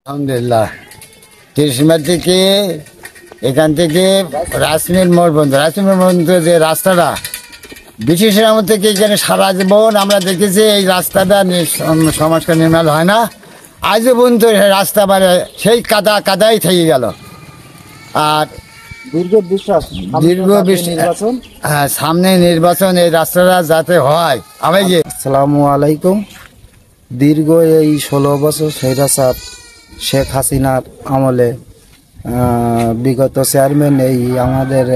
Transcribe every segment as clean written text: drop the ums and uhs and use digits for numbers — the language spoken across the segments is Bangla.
আলহামদুলিল্লাহ। ত্রিশমাইল থেকে এখান থেকে রাজমিল মোড় পর্যন্ত, রাজমিল মোড় পর্যন্ত যে রাস্তাটা ব্রিটিশের আমল থেকে এখানে সারা জীবন আমরা দেখেছি এই রাস্তাটা সংস্কার নির্মাণ হয় না। আজও পর্যন্ত রাস্তা মানে সেই কাদাই থেকে গেল। আর দীর্ঘ হ্যাঁ, সামনে নির্বাচন, এই রাস্তাটা যাতে হয়। আমি যে আসসালামু আলাইকুম। দীর্ঘ এই 16 বছর স্বৈরাচার শেখ হাসিনার আমলে বিগত চেয়ারম্যান এই আমাদের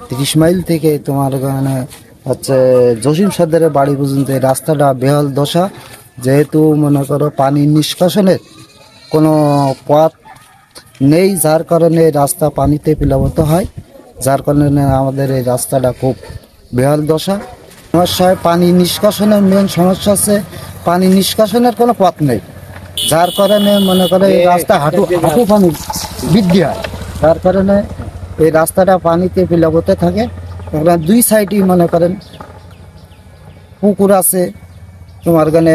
30 মাইল থেকে তোমার হচ্ছে জসিম সর্দারের বাড়ি পর্যন্ত এই রাস্তাটা বেহাল দশা। যেহেতু মনে করো পানি নিষ্কাশনের কোনো পথ নেই, যার কারণে রাস্তা পানিতে প্লাবিত হয়, যার কারণে আমাদের এই রাস্তাটা খুব বেহাল দশা। সমস্যায় পানি নিষ্কাশনের মেন সমস্যা আছে, পানি নিষ্কাশনের কোনো পথ নেই, যার কারণে মনে করে এই রাস্তা হাঁটু পানি বৃদ্ধি হয়, যার কারণে এই রাস্তাটা পানিতে প্লাবিত থাকে। এখানে দুই সাইডই মনে করেন পুকুর আছে, তোমার এখানে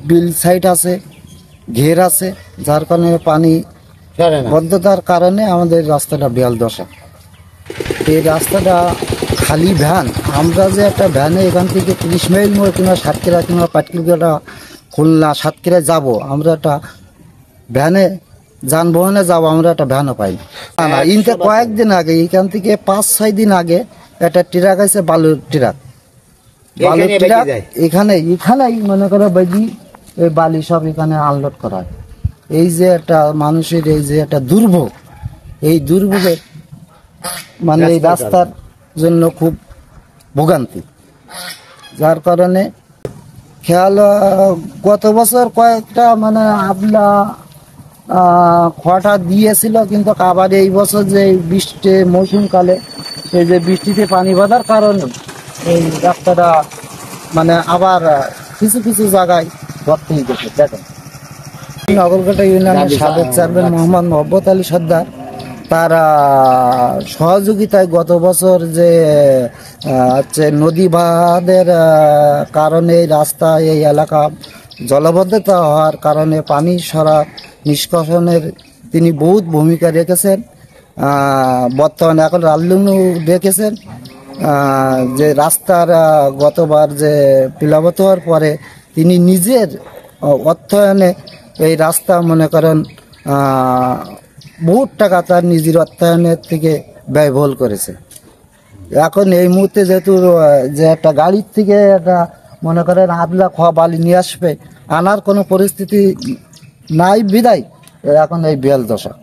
বিল সাইড আছে, ঘের আছে, যার কারণে পানি বদ্ধতার কারণে আমাদের রাস্তাটা বেহাল দশা। এই রাস্তাটা খালি ভ্যান, আমরা যে একটা ভ্যানে এখান থেকে 30 মাইল মোড় কিংবা সাতক্ষীরা কিংবা পাটকিলকাটা খুলনা সাতক্ষীরা যাব, আমরা একটা ভ্যানে যানবাহনে যাব, আমরা একটা ভ্যানও পাই না। ইনতে কয়েকদিন আগে এখান থেকে 5-6 দিন আগে একটা ট্রাক আছে, বালুর ট্রাক এখানেই মনে করো বাইদি এই বালি সব এখানে আনলোড করা হয়। এই যে একটা মানুষের এই যে একটা দুর্ভোগ, এই দুর্ভোগে মানে এই রাস্তার জন্য খুব ভোগান্তি, যার কারণে খেয়াল গত বছর কয়েকটা মানে আবলা খোয়াটা দিয়েছিল, কিন্তু আবার এই বছর যে বৃষ্টি মৌসুমকালে এই যে বৃষ্টিতে পানি বাঁধার কারণে এই রাস্তাটা মানে আবার কিছু কিছু জায়গায় ভর্তি হয়ে গেছে। দেখেন নগরকাটা ইউনিয়নের সাবেক চেয়ারম্যান মোহাম্মদ মহব্বত আলী সর্দার, তার সহযোগিতায় গত বছর যে হচ্ছে নদী বাঁধের কারণে রাস্তা এই এলাকা জলবদ্ধতা হওয়ার কারণে পানি সরাত নিষ্কাশনের তিনি বহুত ভূমিকা রেখেছেন। বর্তমানে এখন রাল্লুনু রেখেছেন যে রাস্তার গতবার যে প্লাবিত হওয়ার পরে তিনি নিজের অর্থায়নে এই রাস্তা মনে করেন বহুত টাকা তার নিজের অর্থায়নের থেকে ব্যয়বহুল করেছে। এখন এই মুহূর্তে যেহেতু যে একটা গাড়ির থেকে একটা মনে করেন আদলা খোয়া বালি নিয়ে আসবে, আনার কোনো পরিস্থিতি নাই বিদায় এখন এই বেহাল দশা।